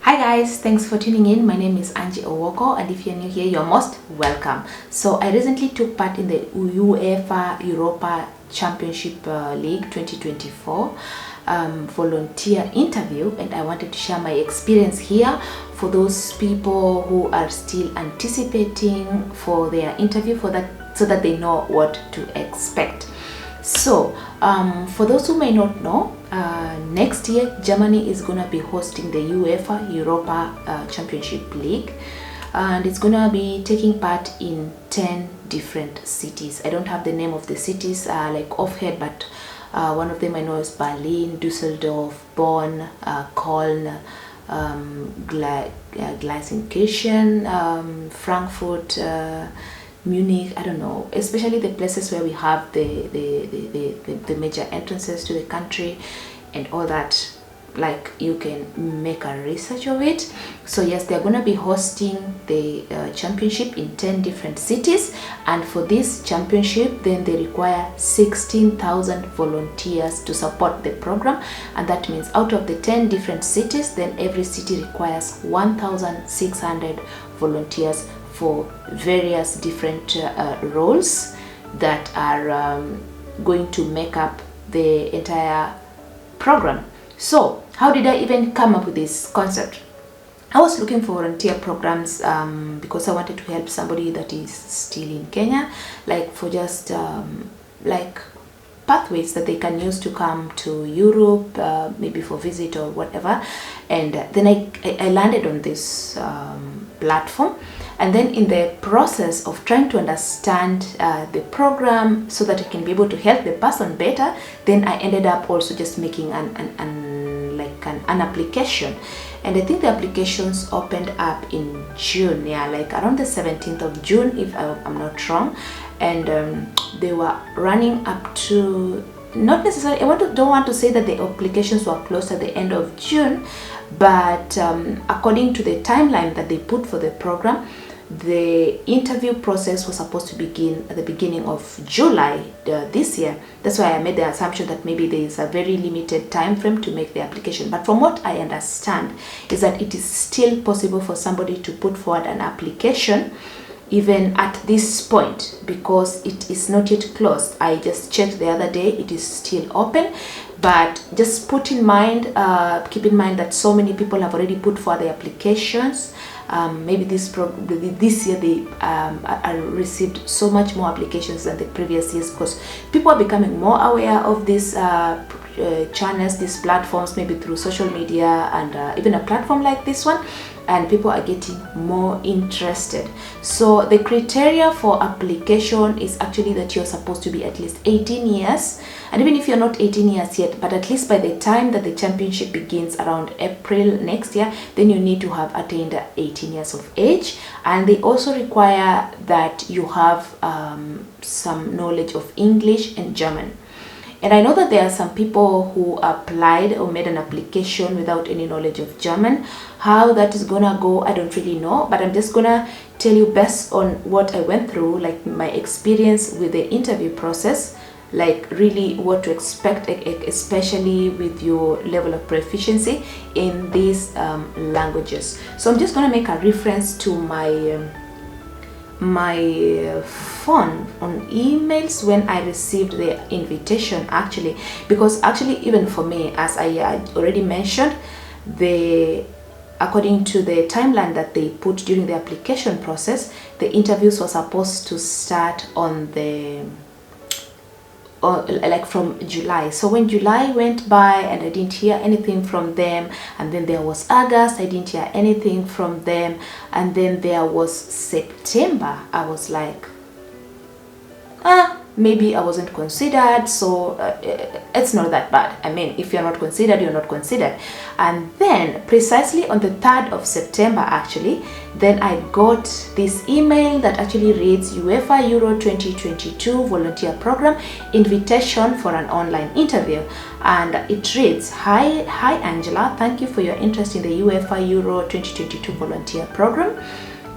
Hi guys, thanks for tuning in. My name is Angie Owoko, and if you're new here, you're most welcome. So I recently took part in the UEFA Europa Championship League 2024 volunteer interview, and I wanted to share my experience here for those people who are still anticipating for their interview so that they know what to expect. So for those who may not know, next year Germany is gonna be hosting the UEFA Europa Championship League, and it's gonna be taking part in 10 different cities. I don't have the name of the cities like offhand, but one of them I know is Berlin, Düsseldorf, Bonn, Köln, Gelsenkirchen, Frankfurt, Munich. I don't know, especially the places where we have the major entrances to the country and all that. Like, you can make a research of it. So yes, they're going to be hosting the championship in 10 different cities, and for this championship then they require 16,000 volunteers to support the program, and that means out of the 10 different cities, then every city requires 1,600 volunteers for various different roles that are going to make up the entire program. So how did I even come up with this concept? I was looking for volunteer programs because I wanted to help somebody that is still in Kenya, like for just like pathways that they can use to come to Europe, maybe for visit or whatever. And then I landed on this platform, and then in the process of trying to understand the program so that I can be able to help the person better, then I ended up also just making an application. And I think the applications opened up in June, like around the 17th of June, if I'm not wrong. And they were running up to, not necessarily, don't want to say that the applications were closed at the end of June, but according to the timeline that they put for the program, the interview process was supposed to begin at the beginning of July this year. That's why I made the assumption that maybe there is a very limited time frame to make the application. But from what I understand is that it is still possible for somebody to put forward an application even at this point, because it is not yet closed. I just checked the other day, it is still open. But just keep in mind that so many people have already put forward the applications. Maybe this year they received so much more applications than the previous years, because people are becoming more aware of these channels, these platforms, maybe through social media and even a platform like this one, and people are getting more interested. So the criteria for application is actually that you're supposed to be at least 18 years, and even if you're not 18 years yet, but at least by the time that the championship begins around April next year, then you need to have attained 18 years of age. And they also require that you have some knowledge of English and German. And I know that there are some people who applied or made an application without any knowledge of German. How that is gonna go, I don't really know, but I'm just gonna tell you based on what I went through, like my experience with the interview process, like really what to expect, especially with your level of proficiency in these languages. So I'm just gonna make a reference to my phone on emails when I received the invitation, actually, because actually even for me, as I already mentioned, according to the timeline that they put during the application process, the interviews were supposed to start on like from July. So when July went by and I didn't hear anything from them, and then there was August, I didn't hear anything from them, and then there was September, I was like, maybe I wasn't considered, so it's not that bad. I mean, if you're not considered, you're not considered. And then precisely on the 3rd of September, actually, then I got this email that actually reads UEFA Euro 2022 volunteer program invitation for an online interview. And it reads, hi Angela, thank you for your interest in the UEFA Euro 2022 volunteer program.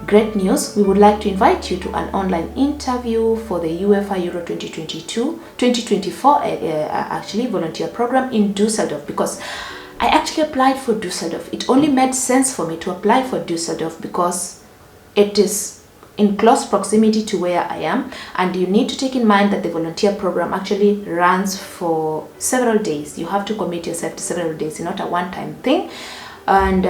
Great news, we would like to invite you to an online interview for the UEFA Euro 2024 actually volunteer program in Düsseldorf, because I actually applied for Düsseldorf. It only made sense for me to apply for Düsseldorf because it is in close proximity to where I am, and you need to take in mind that the volunteer program actually runs for several days. You have to commit yourself to several days, not a one-time thing. And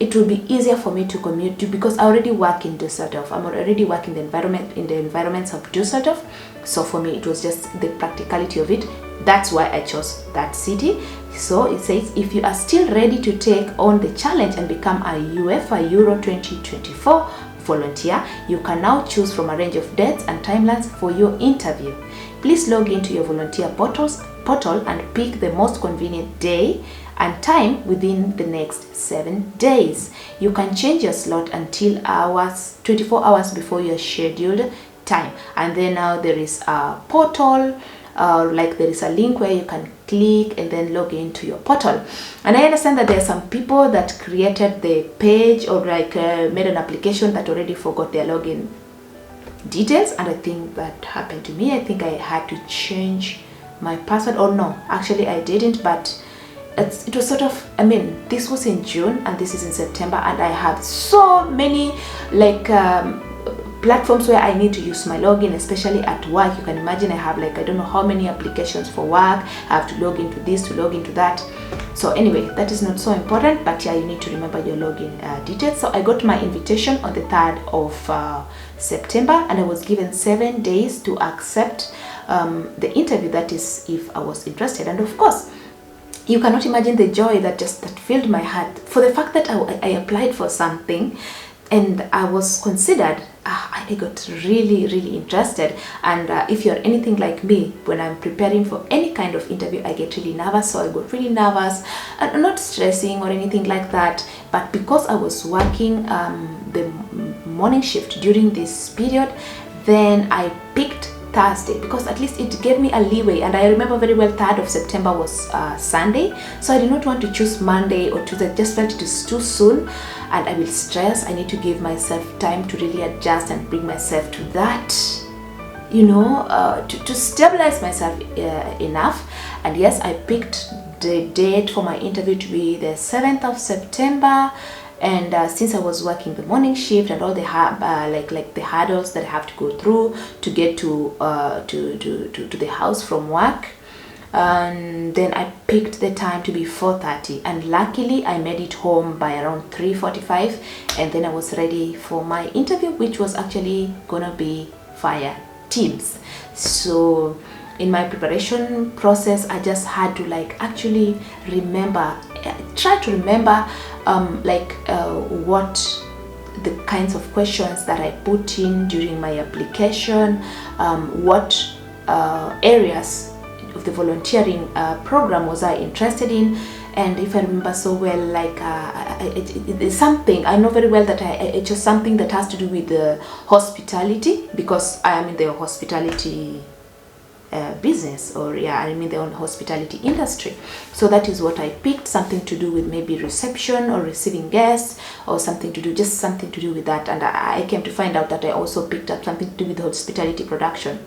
it will be easier for me to commute to, because I already work in Düsseldorf. I'm already working in the environments of Düsseldorf. So for me, it was just the practicality of it. That's why I chose that city. So it says, if you are still ready to take on the challenge and become a UEFA Euro 2024 volunteer, you can now choose from a range of dates and timelines for your interview. Please log into your volunteer portal and pick the most convenient day and time within the next 7 days. You can change your slot until 24 hours before your scheduled time. And then now there is a portal, like there is a link where you can click and then log into your portal. And I understand that there are some people that created the page or like made an application that already forgot their login details, and I think that happened to me. I think I had to change my password, or no, actually I didn't, but it was sort of, I mean, this was in June and this is in September, and I have so many like platforms where I need to use my login, especially at work. You can imagine I have like, I don't know how many applications for work. I have to log into this, to log into that. So anyway, that is not so important, but yeah, you need to remember your login details. So I got my invitation on the 3rd of September, and I was given 7 days to accept the interview, that is if I was interested. And of course, you cannot imagine the joy that filled my heart for the fact that I applied for something and I was considered. I got really interested. And if you're anything like me, when I'm preparing for any kind of interview, I get really nervous. So I got really nervous, and not stressing or anything like that, but because I was working the morning shift during this period, then I picked Thursday because at least it gave me a leeway. And I remember very well 3rd of September was Sunday, so I did not want to choose Monday or Tuesday. I just felt it is too soon and I will stress. I need to give myself time to really adjust and bring myself to that, you know, to stabilize myself enough. And yes, I picked the date for my interview to be the 7th of September. And since I was working the morning shift and all the like the hurdles that I have to go through to get to the house from work, and then I picked the time to be 4:30, and luckily I made it home by around 3:45, and then I was ready for my interview, which was actually gonna be via Teams. So in my preparation process, I just had to like actually try to remember what the kinds of questions that I put in during my application, what areas of the volunteering program was I interested in. And if I remember so well, like it's something I know very well that it's just something that has to do with the hospitality, because I am in the hospitality business, or yeah, I'm in the hospitality industry. So that is what I picked, something to do with maybe reception or receiving guests, or something to do with that. And I came to find out that I also picked up something to do with hospitality production.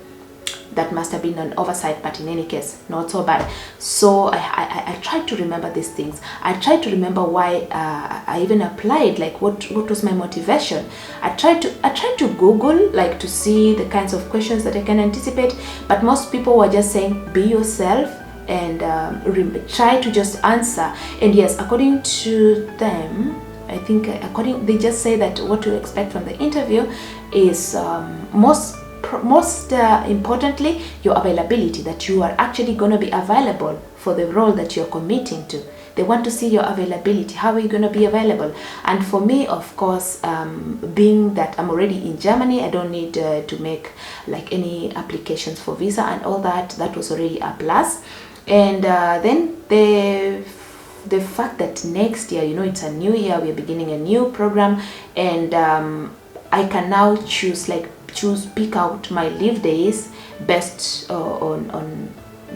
That must have been an oversight, but in any case, not so bad. So I tried to remember these things. I tried to remember why I even applied, like what was my motivation. I tried to Google, like, to see the kinds of questions that I can anticipate, but most people were just saying be yourself and try to just answer. And yes, according to them, I think they just say that what to expect from the interview is most importantly, your availability, that you are actually going to be available for the role that you're committing to. They want to see your availability. How are you going to be available? And for me, of course, being that I'm already in Germany, I don't need to make like any applications for visa and all that. That was already a plus. And then the fact that next year, you know, it's a new year, we're beginning a new program, and I can now pick out my leave days based on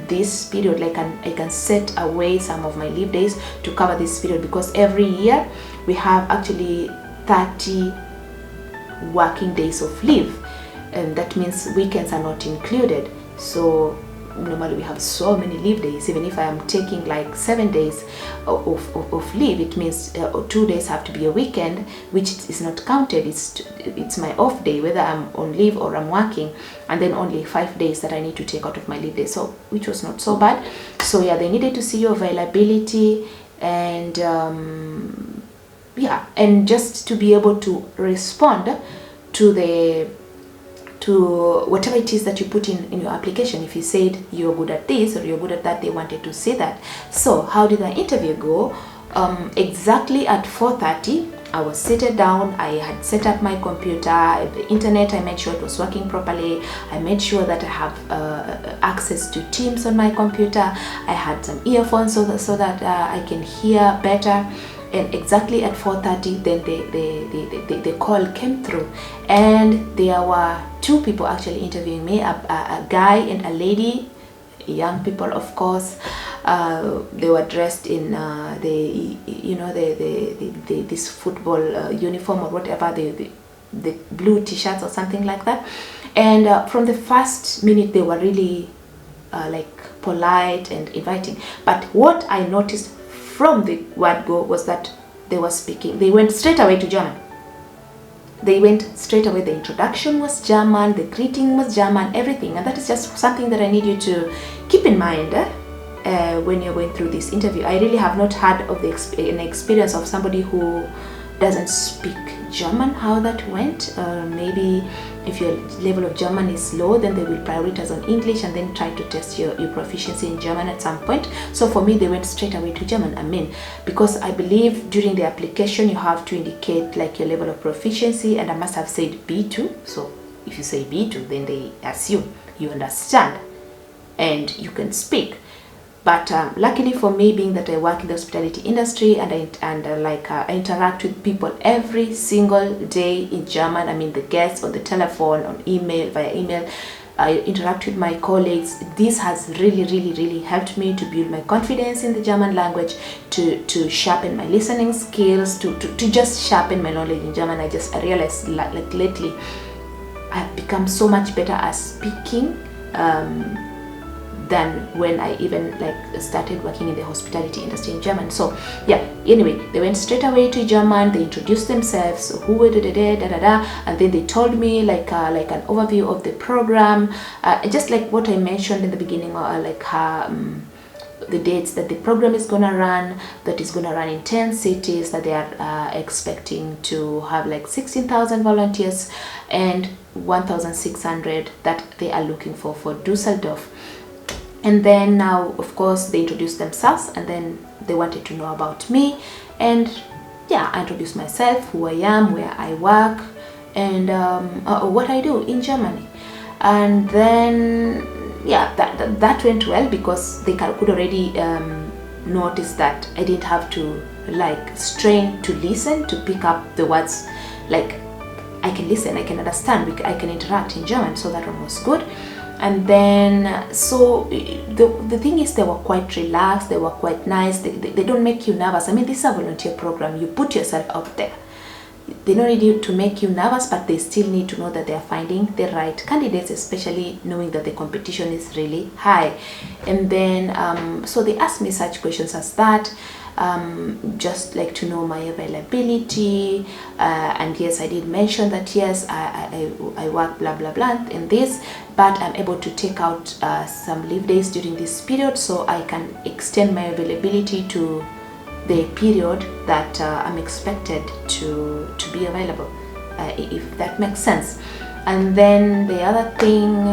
this period. Like I can set away some of my leave days to cover this period, because every year we have actually 30 working days of leave, and that means weekends are not included. So normally we have so many leave days. Even if I am taking like 7 days of leave, it means 2 days have to be a weekend, which is not counted. It's my off day, whether I'm on leave or I'm working, and then only 5 days that I need to take out of my leave day, so which was not so bad. So yeah, they needed to see your availability, and yeah, and just to be able to respond to whatever it is that you put in your application. If you said you're good at this or you're good at that, they wanted to see that. So how did the interview go? Exactly at 4:30, I was seated down. I had set up my computer, the internet, I made sure it was working properly. I made sure that I have access to Teams on my computer. I had some earphones so that I can hear better. And exactly at 4:30, then the call came through, and there were 2 people actually interviewing me, a guy and a lady, young people, of course. They were dressed in this football uniform or whatever, the blue t-shirts or something like that. And from the first minute, they were really like polite and inviting. But what I noticed from the word go was that they went straight away to German. They went straight away. The introduction was German, the greeting was German, everything. And that is just something that I need you to keep in mind when you're going through this interview. I really have not had of an experience of somebody who doesn't speak German, how that went. Maybe if your level of German is low, then they will prioritize on English and then try to test your proficiency in German at some point. So for me, they went straight away to German. I mean, because I believe during the application you have to indicate like your level of proficiency, and I must have said B2. So if you say B2, then they assume you understand and you can speak. But luckily for me, being that I work in the hospitality industry and I interact with people every single day in German. I mean, the guests on the telephone, on email, via email. I interact with my colleagues. This has really helped me to build my confidence in the German language, to sharpen my listening skills, to just sharpen my knowledge in German. I realized like lately I've become so much better at speaking than when I even like started working in the hospitality industry in German. So yeah, anyway, they went straight away to German. They introduced themselves, who were and then they told me like an overview of the program, just like what I mentioned in the beginning, the dates that the program is gonna run, that is gonna run in 10 cities, that they are expecting to have like 16,000 volunteers and 1,600 that they are looking for Dusseldorf. And then now, of course, they introduced themselves, and then they wanted to know about me. And yeah, I introduced myself, who I am, where I work, and what I do in Germany. And then yeah, that went well, because they could already notice that I didn't have to like strain to listen to pick up the words. Like, I can listen, I can understand, I can interact in German, so that one was good. And then, so the thing is, they were quite relaxed, they were quite nice, they don't make you nervous. I mean, this is a volunteer program, you put yourself out there. They don't need you to make you nervous, but they still need to know that they are finding the right candidates, especially knowing that the competition is really high. And then, so they asked me such questions as that. Just like to know my availability, and yes, I did mention that yes, I work blah blah blah in this, but I'm able to take out some leave days during this period, so I can extend my availability to the period that I'm expected to be available, if that makes sense. And then the other thing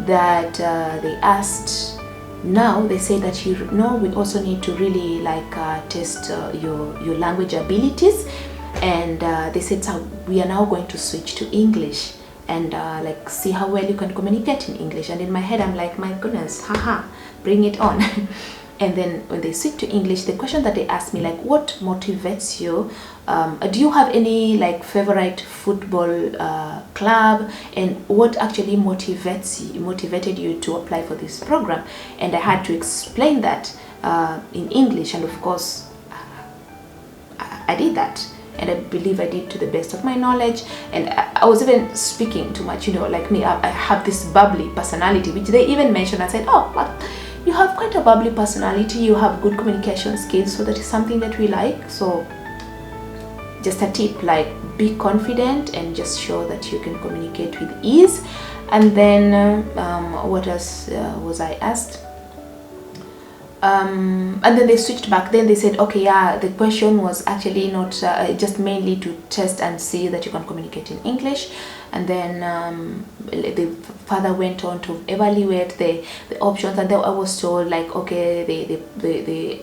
that they asked, now they say that we also need to really like test your language abilities, and they said, so we are now going to switch to English and like see how well you can communicate in English. And in my head I'm like, my goodness, haha, bring it on. And then when they switch to English, the question that they asked me, like, what motivates you? Do you have any like favorite football club, and what actually motivated you to apply for this program? And I had to explain that in English, and of course I did that. and I believe I did to the best of my knowledge. And I was even speaking too much, you know, like me, I have this bubbly personality, which they even mentioned. I said, oh, but you have quite a bubbly personality, you have good communication skills, so that is something that we like. So just a tip, like be confident and just show that you can communicate with ease. And then what else was I asked? And then they switched back. Then they said, okay, yeah, the question was actually not just mainly to test and see that you can communicate in English. And then the father went on to evaluate the options, and then I was told, like, okay, the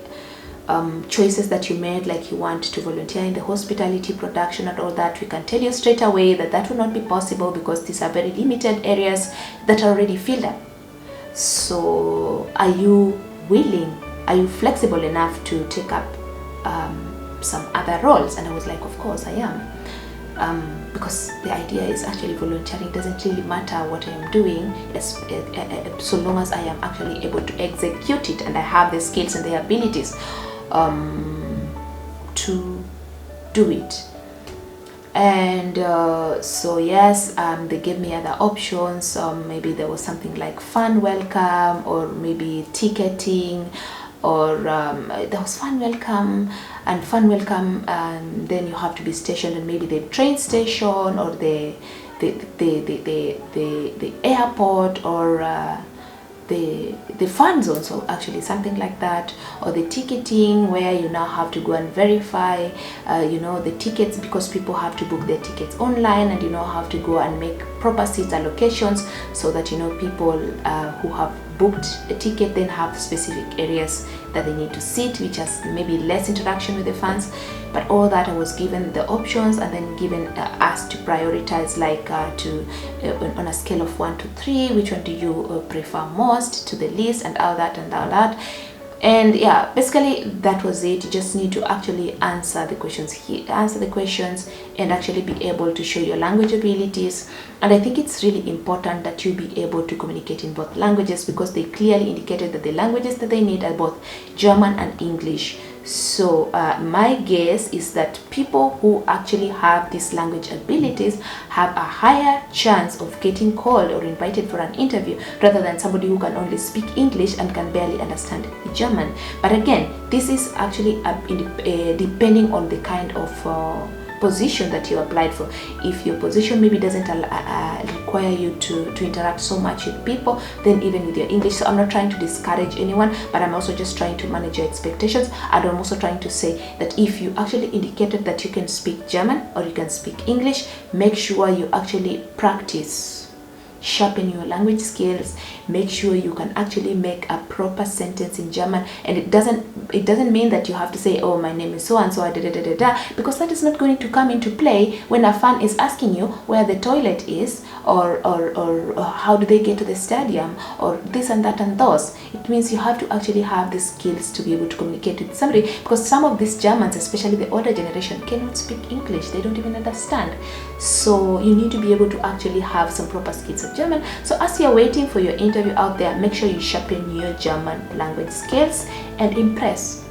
choices that you made, like you want to volunteer in the hospitality production and all that, we can tell you straight away that that will not be possible because these are very limited areas that are already filled up. So are you willing, are you flexible enough to take up some other roles? And I was like, of course I am, because the idea is actually volunteering. Doesn't really matter what I am doing, so long as I am actually able to execute it and I have the skills and the abilities to do it. And so yes, they gave me other options. Maybe there was something like fun welcome, or maybe ticketing, or there was fun welcome, and then you have to be stationed in maybe the train station or the airport, or the fun zone, so actually something like that, or the ticketing, where you now have to go and verify you know, the tickets, because people have to book their tickets online, and you know, have to go and make proper seat allocations, so that you know, people who have booked a ticket then have specific areas that they need to sit, which has maybe less interaction with the fans. But all that, I was given the options, and then given asked to prioritize, like on a scale of 1 to 3, which one do you prefer most, to the list, and all that and all that. And yeah, basically that was it. You just need to actually answer the questions and actually be able to show your language abilities. And I think it's really important that you be able to communicate in both languages, because they clearly indicated that the languages that they need are both German and English. So my guess is that people who actually have these language abilities have a higher chance of getting called or invited for an interview, rather than somebody who can only speak English and can barely understand German. But again, this is actually depending on the kind of position that you applied for. If your position maybe doesn't require you to interact so much with people, then even with your English. So I'm not trying to discourage anyone, but I'm also just trying to manage your expectations. And I'm also trying to say that if you actually indicated that you can speak German or you can speak English, make sure you actually practice, sharpen your language skills, make sure you can actually make a proper sentence in German. And it doesn't mean that you have to say, oh, my name is so and so, because that is not going to come into play when a fan is asking you where the toilet is, or how do they get to the stadium, or this and that and those. It means you have to actually have the skills to be able to communicate with somebody, because some of these Germans, especially the older generation, cannot speak English. They don't even understand. So you need to be able to actually have some proper skills of German. So as you're waiting for your interview out there, make sure you sharpen your German language skills and impress.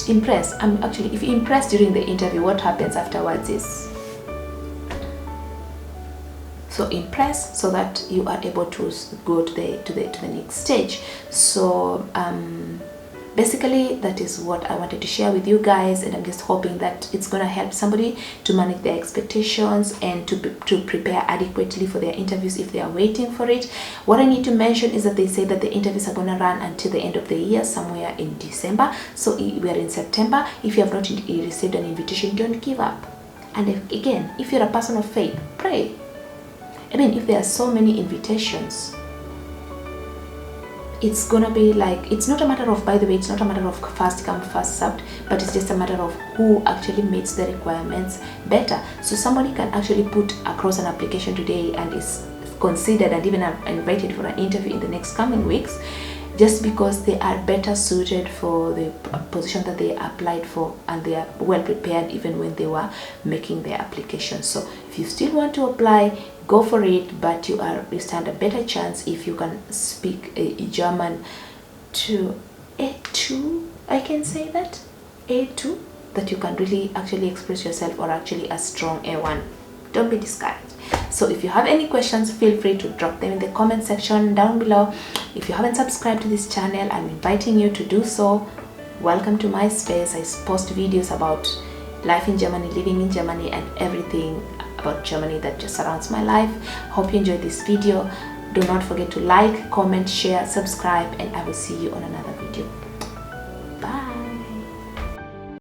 Actually, if you impress during the interview, what happens afterwards is, so impress so that you are able to go to the next stage. So basically that is what I wanted to share with you guys, and I'm just hoping that it's going to help somebody to manage their expectations and to prepare adequately for their interviews if they are waiting for it. What I need to mention is that they say that the interviews are going to run until the end of the year, somewhere in December. So we are in September. If you have not received an invitation, don't give up. And if you're a person of faith, pray. I mean, if there are so many invitations, it's gonna be like, it's not a matter of, by the way, it's not a matter of first come first served, but it's just a matter of who actually meets the requirements better. So somebody can actually put across an application today and is considered and even invited for an interview in the next coming weeks, just because they are better suited for the position that they applied for, and they are well prepared even when they were making their application. So if you still want to apply, go for it, but you stand a better chance if you can speak German to A2, I can say that, A2, that you can really actually express yourself or actually a strong A1. Don't be discouraged. So if you have any questions, feel free to drop them in the comment section down below. If you haven't subscribed to this channel, I'm inviting you to do so. Welcome to my space. I post videos about life in Germany, living in Germany, and everything about Germany that just surrounds my life. Hope you enjoyed this video. Do not forget to like, comment, share, subscribe, and I will see you on another video.